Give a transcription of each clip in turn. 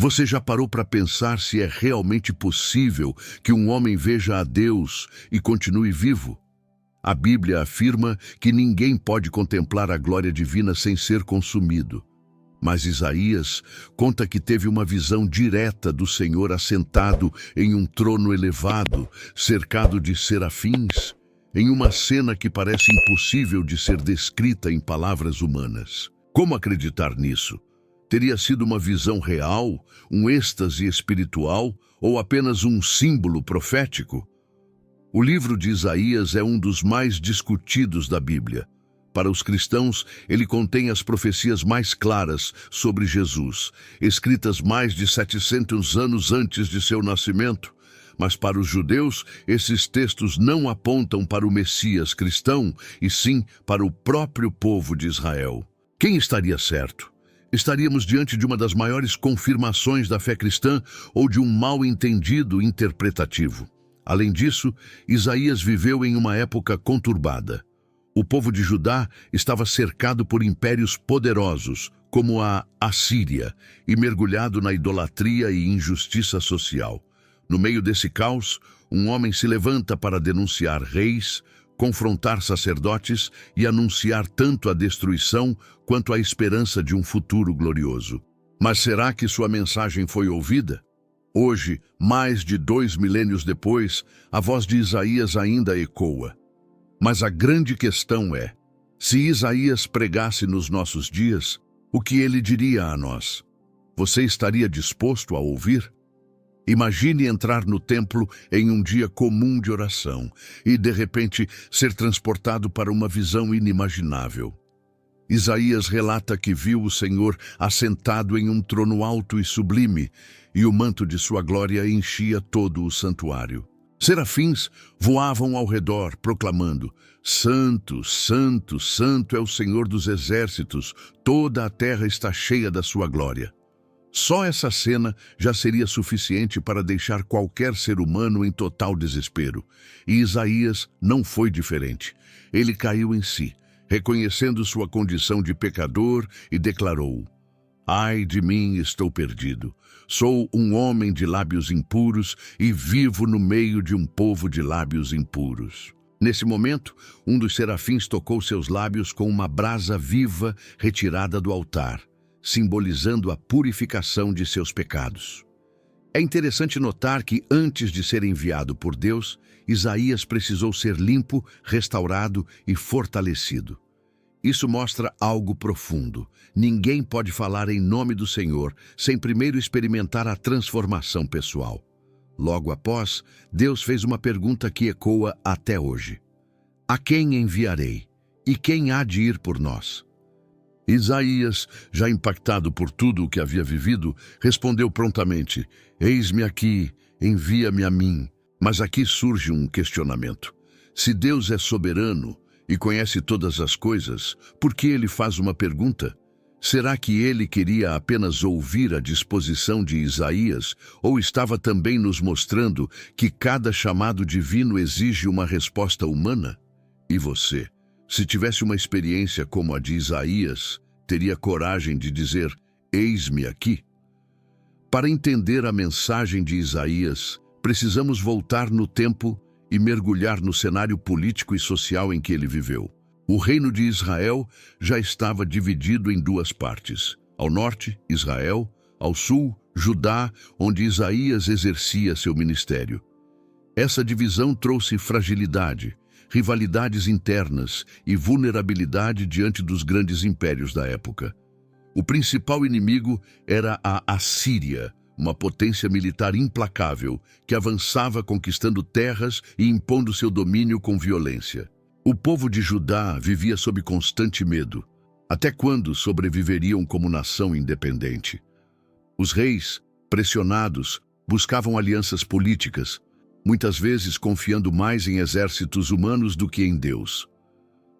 Você já parou para pensar se é realmente possível que um homem veja a Deus e continue vivo? A Bíblia afirma que ninguém pode contemplar a glória divina sem ser consumido. Mas Isaías conta que teve uma visão direta do Senhor assentado em um trono elevado, cercado de serafins, em uma cena que parece impossível de ser descrita em palavras humanas. Como acreditar nisso? Teria sido uma visão real, um êxtase espiritual ou apenas um símbolo profético? O livro de Isaías é um dos mais discutidos da Bíblia. Para os cristãos, ele contém as profecias mais claras sobre Jesus, escritas mais de 700 anos antes de seu nascimento. Mas para os judeus, esses textos não apontam para o Messias cristão, e sim para o próprio povo de Israel. Quem estaria certo? Estaríamos diante de uma das maiores confirmações da fé cristã ou de um mal-entendido interpretativo? Além disso, Isaías viveu em uma época conturbada. O povo de Judá estava cercado por impérios poderosos, como a Assíria, e mergulhado na idolatria e injustiça social. No meio desse caos, um homem se levanta para denunciar reis, confrontar sacerdotes e anunciar tanto a destruição quanto a esperança de um futuro glorioso. Mas será que sua mensagem foi ouvida? Hoje, mais de 2 milênios depois, a voz de Isaías ainda ecoa. Mas a grande questão é, se Isaías pregasse nos nossos dias, o que ele diria a nós? Você estaria disposto a ouvir? Imagine entrar no templo em um dia comum de oração e, de repente, ser transportado para uma visão inimaginável. Isaías relata que viu o Senhor assentado em um trono alto e sublime, e o manto de sua glória enchia todo o santuário. Serafins voavam ao redor, proclamando: Santo, Santo, Santo é o Senhor dos exércitos, toda a terra está cheia da sua glória. Só essa cena já seria suficiente para deixar qualquer ser humano em total desespero. E Isaías não foi diferente. Ele caiu em si, reconhecendo sua condição de pecador, e declarou: Ai de mim, estou perdido. Sou um homem de lábios impuros e vivo no meio de um povo de lábios impuros. Nesse momento, um dos serafins tocou seus lábios com uma brasa viva retirada do altar, simbolizando a purificação de seus pecados. É interessante notar que, antes de ser enviado por Deus, Isaías precisou ser limpo, restaurado e fortalecido. Isso mostra algo profundo. Ninguém pode falar em nome do Senhor sem primeiro experimentar a transformação pessoal. Logo após, Deus fez uma pergunta que ecoa até hoje: A quem enviarei? E quem há de ir por nós? Isaías, já impactado por tudo o que havia vivido, respondeu prontamente: Eis-me aqui, envia-me a mim. Mas aqui surge um questionamento. Se Deus é soberano e conhece todas as coisas, por que ele faz uma pergunta? Será que ele queria apenas ouvir a disposição de Isaías, ou estava também nos mostrando que cada chamado divino exige uma resposta humana? E você, se tivesse uma experiência como a de Isaías, teria coragem de dizer: Eis-me aqui? Para entender a mensagem de Isaías, precisamos voltar no tempo e mergulhar no cenário político e social em que ele viveu. O reino de Israel já estava dividido em duas partes. Ao norte, Israel; ao sul, Judá, onde Isaías exercia seu ministério. Essa divisão trouxe fragilidade, rivalidades internas e vulnerabilidade diante dos grandes impérios da época. O principal inimigo era a Assíria, uma potência militar implacável que avançava conquistando terras e impondo seu domínio com violência. O povo de Judá vivia sob constante medo. Até quando sobreviveriam como nação independente? Os reis, pressionados, buscavam alianças políticas, muitas vezes confiando mais em exércitos humanos do que em Deus.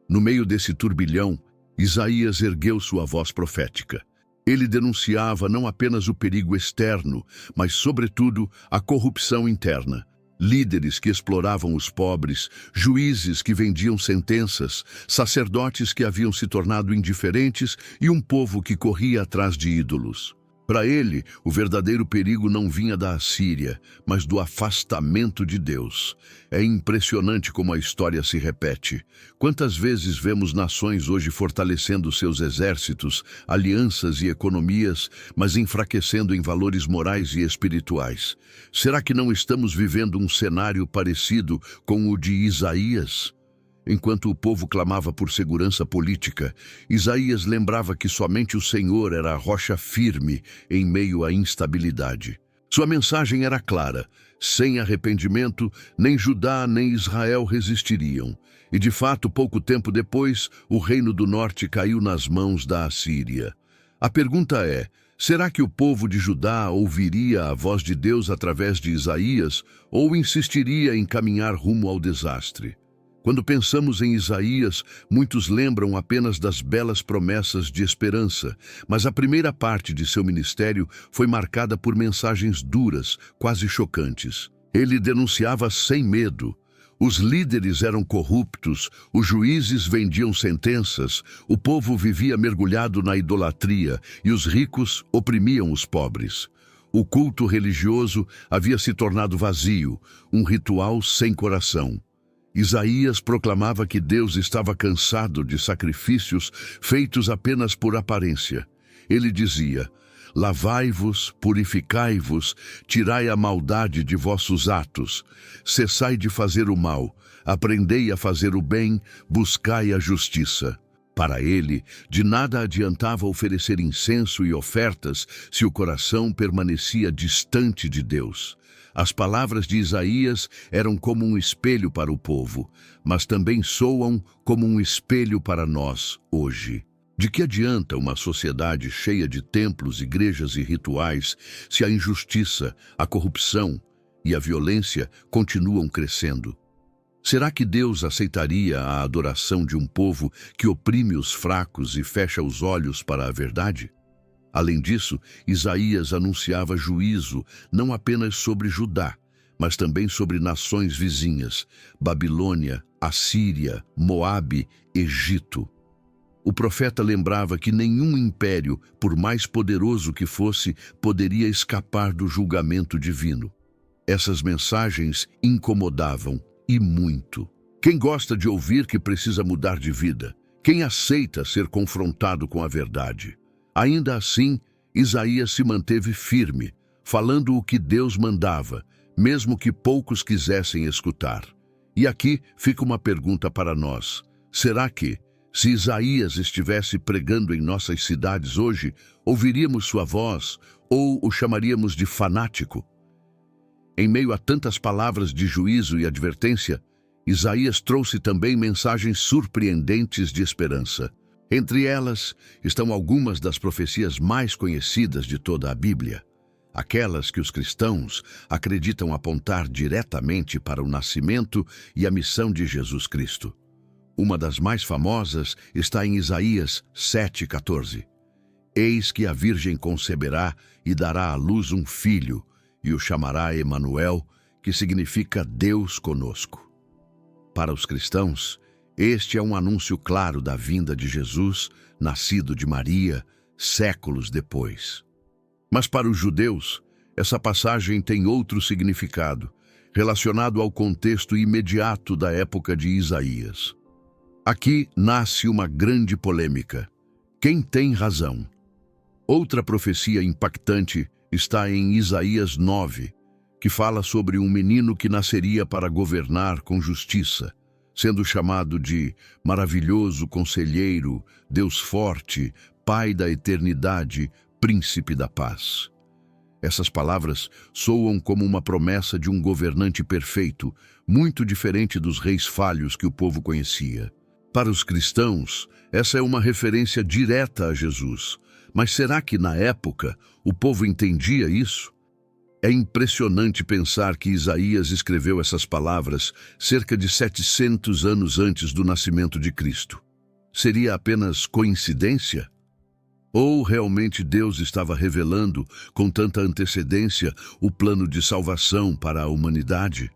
No meio desse turbilhão, Isaías ergueu sua voz profética. Ele denunciava não apenas o perigo externo, mas, sobretudo, a corrupção interna. Líderes que exploravam os pobres, juízes que vendiam sentenças, sacerdotes que haviam se tornado indiferentes e um povo que corria atrás de ídolos. Para ele, o verdadeiro perigo não vinha da Assíria, mas do afastamento de Deus. É impressionante como a história se repete. Quantas vezes vemos nações hoje fortalecendo seus exércitos, alianças e economias, mas enfraquecendo em valores morais e espirituais? Será que não estamos vivendo um cenário parecido com o de Isaías? Enquanto o povo clamava por segurança política, Isaías lembrava que somente o Senhor era a rocha firme em meio à instabilidade. Sua mensagem era clara: sem arrependimento, nem Judá nem Israel resistiriam. E de fato, pouco tempo depois, o reino do norte caiu nas mãos da Assíria. A pergunta é: será que o povo de Judá ouviria a voz de Deus através de Isaías ou insistiria em caminhar rumo ao desastre? Quando pensamos em Isaías, muitos lembram apenas das belas promessas de esperança, mas a primeira parte de seu ministério foi marcada por mensagens duras, quase chocantes. Ele denunciava sem medo. Os líderes eram corruptos, os juízes vendiam sentenças, o povo vivia mergulhado na idolatria e os ricos oprimiam os pobres. O culto religioso havia se tornado vazio, um ritual sem coração. Isaías proclamava que Deus estava cansado de sacrifícios feitos apenas por aparência. Ele dizia: lavai-vos, purificai-vos, tirai a maldade de vossos atos, cessai de fazer o mal, aprendei a fazer o bem, buscai a justiça. Para ele, de nada adiantava oferecer incenso e ofertas se o coração permanecia distante de Deus. As palavras de Isaías eram como um espelho para o povo, mas também soam como um espelho para nós hoje. De que adianta uma sociedade cheia de templos, igrejas e rituais se a injustiça, a corrupção e a violência continuam crescendo? Será que Deus aceitaria a adoração de um povo que oprime os fracos e fecha os olhos para a verdade? Além disso, Isaías anunciava juízo não apenas sobre Judá, mas também sobre nações vizinhas: Babilônia, Assíria, Moabe, Egito. O profeta lembrava que nenhum império, por mais poderoso que fosse, poderia escapar do julgamento divino. Essas mensagens incomodavam, e muito. Quem gosta de ouvir que precisa mudar de vida? Quem aceita ser confrontado com a verdade? Ainda assim, Isaías se manteve firme, falando o que Deus mandava, mesmo que poucos quisessem escutar. E aqui fica uma pergunta para nós: será que, se Isaías estivesse pregando em nossas cidades hoje, ouviríamos sua voz ou o chamaríamos de fanático? Em meio a tantas palavras de juízo e advertência, Isaías trouxe também mensagens surpreendentes de esperança. Entre elas estão algumas das profecias mais conhecidas de toda a Bíblia, aquelas que os cristãos acreditam apontar diretamente para o nascimento e a missão de Jesus Cristo. Uma das mais famosas está em Isaías 7,14. Eis que a Virgem conceberá e dará à luz um filho, e o chamará Emanuel, que significa Deus conosco. Para os cristãos, este é um anúncio claro da vinda de Jesus, nascido de Maria, séculos depois. Mas para os judeus, essa passagem tem outro significado, relacionado ao contexto imediato da época de Isaías. Aqui nasce uma grande polêmica. Quem tem razão? Outra profecia impactante está em Isaías 9, que fala sobre um menino que nasceria para governar com justiça, sendo chamado de Maravilhoso Conselheiro, Deus Forte, Pai da Eternidade, Príncipe da Paz. Essas palavras soam como uma promessa de um governante perfeito, muito diferente dos reis falhos que o povo conhecia. Para os cristãos, essa é uma referência direta a Jesus. Mas será que, na época, o povo entendia isso? É impressionante pensar que Isaías escreveu essas palavras cerca de 700 anos antes do nascimento de Cristo. Seria apenas coincidência? Ou realmente Deus estava revelando, com tanta antecedência, o plano de salvação para a humanidade?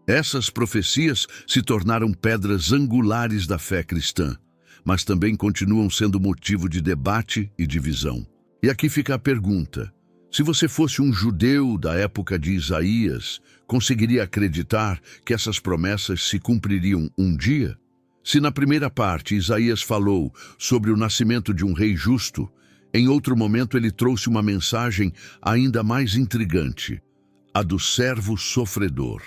Essas profecias se tornaram pedras angulares da fé cristã, mas também continuam sendo motivo de debate e divisão. E aqui fica a pergunta: se você fosse um judeu da época de Isaías, conseguiria acreditar que essas promessas se cumpririam um dia? Se na primeira parte Isaías falou sobre o nascimento de um rei justo, em outro momento ele trouxe uma mensagem ainda mais intrigante, a do servo sofredor.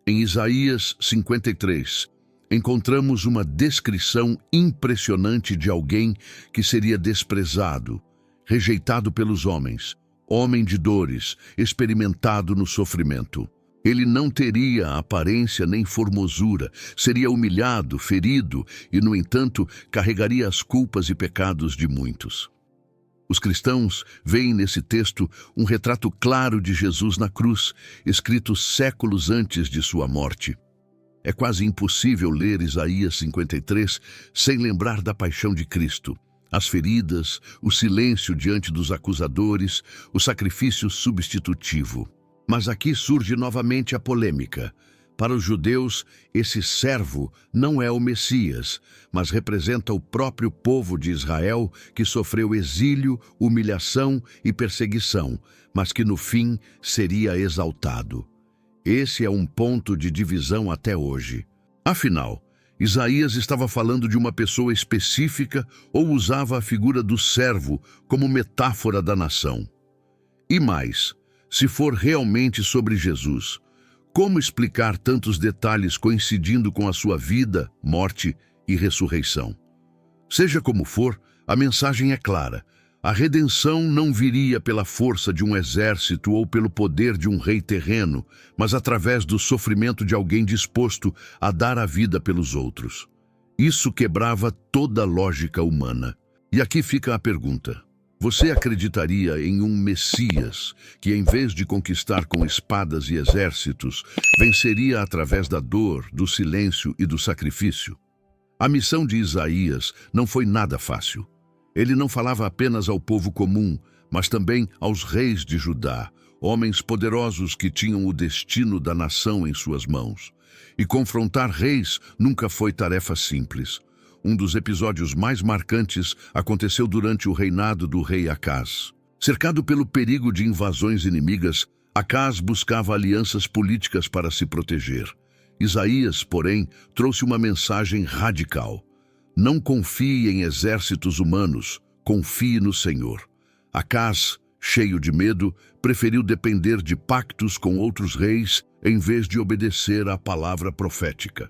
Em Isaías 53, encontramos uma descrição impressionante de alguém que seria desprezado, rejeitado pelos homens, homem de dores, experimentado no sofrimento. Ele não teria aparência nem formosura, seria humilhado, ferido e, no entanto, carregaria as culpas e pecados de muitos. Os cristãos veem nesse texto um retrato claro de Jesus na cruz, escrito séculos antes de sua morte. É quase impossível ler Isaías 53 sem lembrar da paixão de Cristo. As feridas, o silêncio diante dos acusadores, o sacrifício substitutivo. Mas aqui surge novamente a polêmica. Para os judeus, esse servo não é o Messias, mas representa o próprio povo de Israel que sofreu exílio, humilhação e perseguição, mas que no fim seria exaltado. Esse é um ponto de divisão até hoje. Afinal, Isaías estava falando de uma pessoa específica ou usava a figura do servo como metáfora da nação? E mais, se for realmente sobre Jesus, como explicar tantos detalhes coincidindo com a sua vida, morte e ressurreição? Seja como for, a mensagem é clara. A redenção não viria pela força de um exército ou pelo poder de um rei terreno, mas através do sofrimento de alguém disposto a dar a vida pelos outros. Isso quebrava toda a lógica humana. E aqui fica a pergunta: você acreditaria em um Messias que, em vez de conquistar com espadas e exércitos, venceria através da dor, do silêncio e do sacrifício? A missão de Isaías não foi nada fácil. Ele não falava apenas ao povo comum, mas também aos reis de Judá, homens poderosos que tinham o destino da nação em suas mãos. E confrontar reis nunca foi tarefa simples. Um dos episódios mais marcantes aconteceu durante o reinado do rei Acaz. Cercado pelo perigo de invasões inimigas, Acaz buscava alianças políticas para se proteger. Isaías, porém, trouxe uma mensagem radical. Não confie em exércitos humanos, confie no Senhor. Acaz, cheio de medo, preferiu depender de pactos com outros reis em vez de obedecer à palavra profética.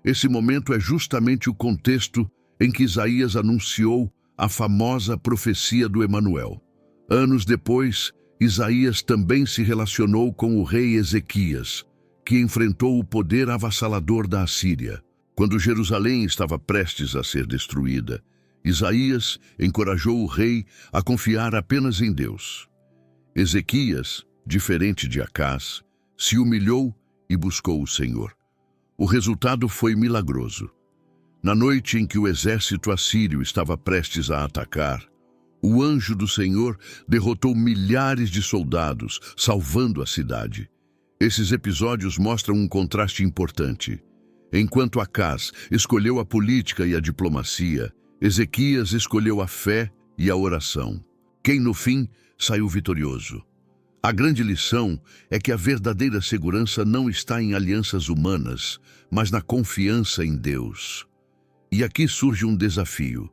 Esse momento é justamente o contexto em que Isaías anunciou a famosa profecia do Emanuel. Anos depois, Isaías também se relacionou com o rei Ezequias, que enfrentou o poder avassalador da Assíria. Quando Jerusalém estava prestes a ser destruída, Isaías encorajou o rei a confiar apenas em Deus. Ezequias, diferente de Acaz, se humilhou e buscou o Senhor. O resultado foi milagroso. Na noite em que o exército assírio estava prestes a atacar, o anjo do Senhor derrotou milhares de soldados, salvando a cidade. Esses episódios mostram um contraste importante. Enquanto Acaz escolheu a política e a diplomacia, Ezequias escolheu a fé e a oração. Quem, no fim, saiu vitorioso? A grande lição é que a verdadeira segurança não está em alianças humanas, mas na confiança em Deus. E aqui surge um desafio.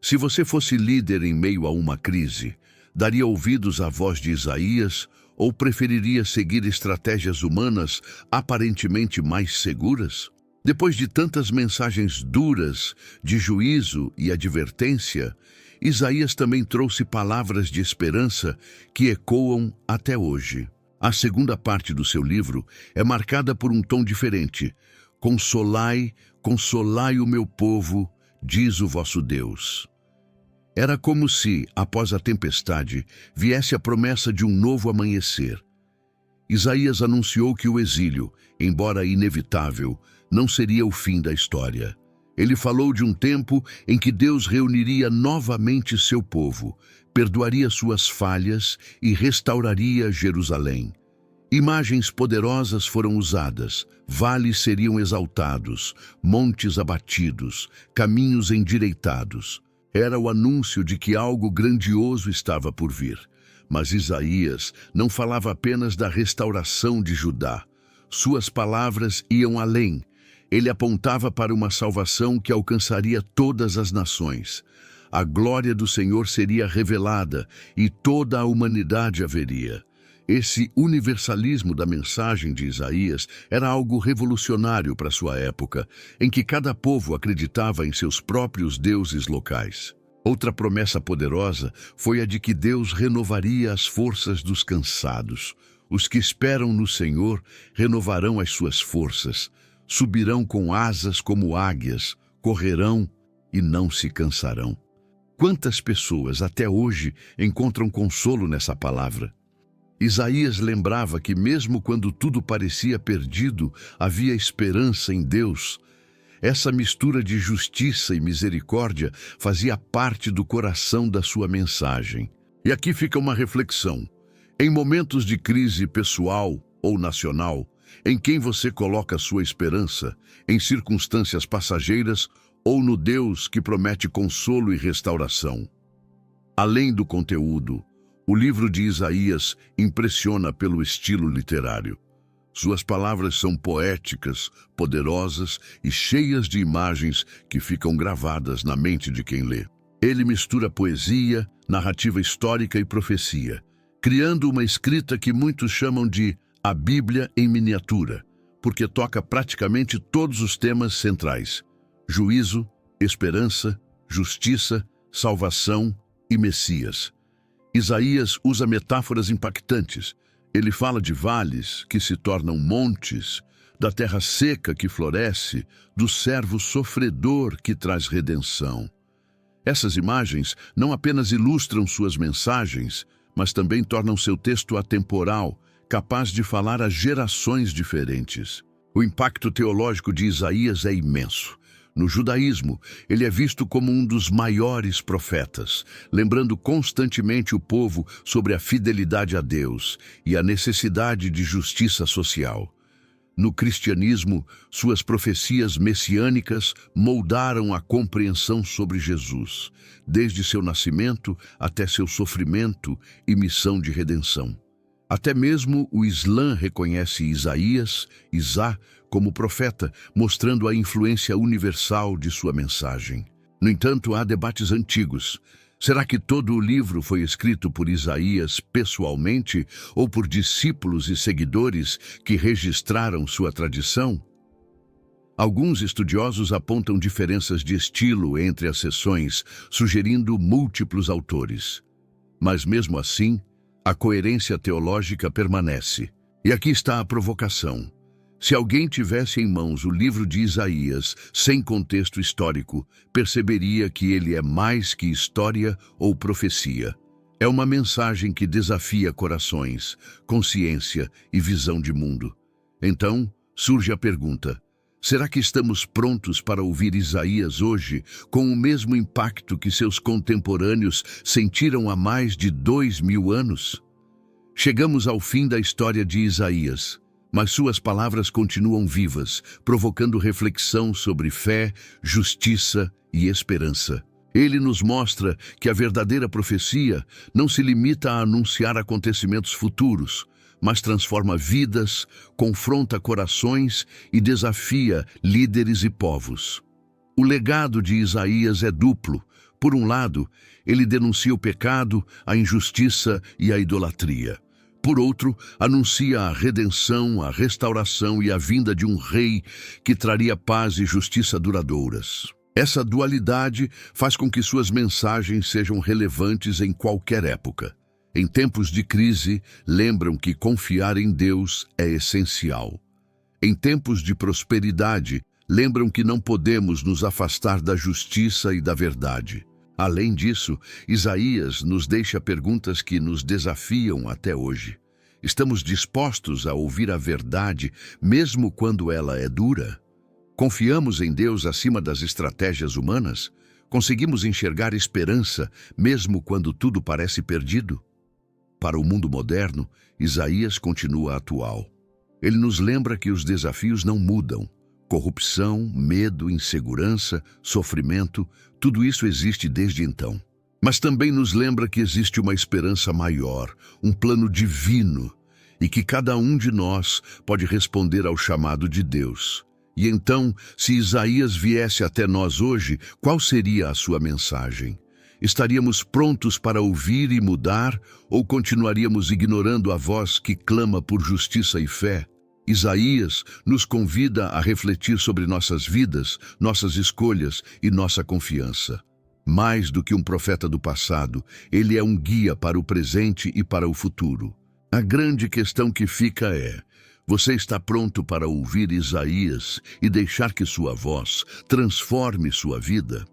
Se você fosse líder em meio a uma crise, daria ouvidos à voz de Isaías ou preferiria seguir estratégias humanas aparentemente mais seguras? Depois de tantas mensagens duras de juízo e advertência, Isaías também trouxe palavras de esperança que ecoam até hoje. A segunda parte do seu livro é marcada por um tom diferente. Consolai, consolai o meu povo, diz o vosso Deus. Era como se, após a tempestade, viesse a promessa de um novo amanhecer. Isaías anunciou que o exílio, embora inevitável, não seria o fim da história. Ele falou de um tempo em que Deus reuniria novamente seu povo, perdoaria suas falhas e restauraria Jerusalém. Imagens poderosas foram usadas, vales seriam exaltados, montes abatidos, caminhos endireitados. Era o anúncio de que algo grandioso estava por vir. Mas Isaías não falava apenas da restauração de Judá. Suas palavras iam além. Ele apontava para uma salvação que alcançaria todas as nações. A glória do Senhor seria revelada e toda a humanidade a veria. Esse universalismo da mensagem de Isaías era algo revolucionário para sua época, em que cada povo acreditava em seus próprios deuses locais. Outra promessa poderosa foi a de que Deus renovaria as forças dos cansados. Os que esperam no Senhor renovarão as suas forças, subirão com asas como águias, correrão e não se cansarão. Quantas pessoas até hoje encontram consolo nessa palavra? Isaías lembrava que mesmo quando tudo parecia perdido, havia esperança em Deus. Essa mistura de justiça e misericórdia fazia parte do coração da sua mensagem. E aqui fica uma reflexão. Em momentos de crise pessoal ou nacional, em quem você coloca sua esperança? Em circunstâncias passageiras ou no Deus que promete consolo e restauração? Além do conteúdo, o livro de Isaías impressiona pelo estilo literário. Suas palavras são poéticas, poderosas e cheias de imagens que ficam gravadas na mente de quem lê. Ele mistura poesia, narrativa histórica e profecia, criando uma escrita que muitos chamam de a Bíblia em miniatura, porque toca praticamente todos os temas centrais: juízo, esperança, justiça, salvação e Messias. Isaías usa metáforas impactantes. Ele fala de vales que se tornam montes, da terra seca que floresce, do servo sofredor que traz redenção. Essas imagens não apenas ilustram suas mensagens, mas também tornam seu texto atemporal, capaz de falar a gerações diferentes. O impacto teológico de Isaías é imenso. No judaísmo, ele é visto como um dos maiores profetas, lembrando constantemente o povo sobre a fidelidade a Deus e a necessidade de justiça social. No cristianismo, suas profecias messiânicas moldaram a compreensão sobre Jesus, desde seu nascimento até seu sofrimento e missão de redenção. Até mesmo o Islã reconhece Isaías, Isa, como profeta, mostrando a influência universal de sua mensagem. No entanto, há debates antigos. Será que todo o livro foi escrito por Isaías pessoalmente ou por discípulos e seguidores que registraram sua tradição? Alguns estudiosos apontam diferenças de estilo entre as seções, sugerindo múltiplos autores. Mas mesmo assim, a coerência teológica permanece. E aqui está a provocação. Se alguém tivesse em mãos o livro de Isaías, sem contexto histórico, perceberia que ele é mais que história ou profecia. É uma mensagem que desafia corações, consciência e visão de mundo. Então, surge a pergunta: será que estamos prontos para ouvir Isaías hoje com o mesmo impacto que seus contemporâneos sentiram há mais de 2000 anos? Chegamos ao fim da história de Isaías, mas suas palavras continuam vivas, provocando reflexão sobre fé, justiça e esperança. Ele nos mostra que a verdadeira profecia não se limita a anunciar acontecimentos futuros, mas transforma vidas, confronta corações e desafia líderes e povos. O legado de Isaías é duplo. Por um lado, ele denuncia o pecado, a injustiça e a idolatria. Por outro, anuncia a redenção, a restauração e a vinda de um rei que traria paz e justiça duradouras. Essa dualidade faz com que suas mensagens sejam relevantes em qualquer época. Em tempos de crise, lembram que confiar em Deus é essencial. Em tempos de prosperidade, lembram que não podemos nos afastar da justiça e da verdade. Além disso, Isaías nos deixa perguntas que nos desafiam até hoje. Estamos dispostos a ouvir a verdade, mesmo quando ela é dura? Confiamos em Deus acima das estratégias humanas? Conseguimos enxergar esperança, mesmo quando tudo parece perdido? Para o mundo moderno, Isaías continua atual. Ele nos lembra que os desafios não mudam. Corrupção, medo, insegurança, sofrimento, tudo isso existe desde então. Mas também nos lembra que existe uma esperança maior, um plano divino, e que cada um de nós pode responder ao chamado de Deus. E então, se Isaías viesse até nós hoje, qual seria a sua mensagem? Estaríamos prontos para ouvir e mudar, ou continuaríamos ignorando a voz que clama por justiça e fé? Isaías nos convida a refletir sobre nossas vidas, nossas escolhas e nossa confiança. Mais do que um profeta do passado, ele é um guia para o presente e para o futuro. A grande questão que fica é: você está pronto para ouvir Isaías e deixar que sua voz transforme sua vida?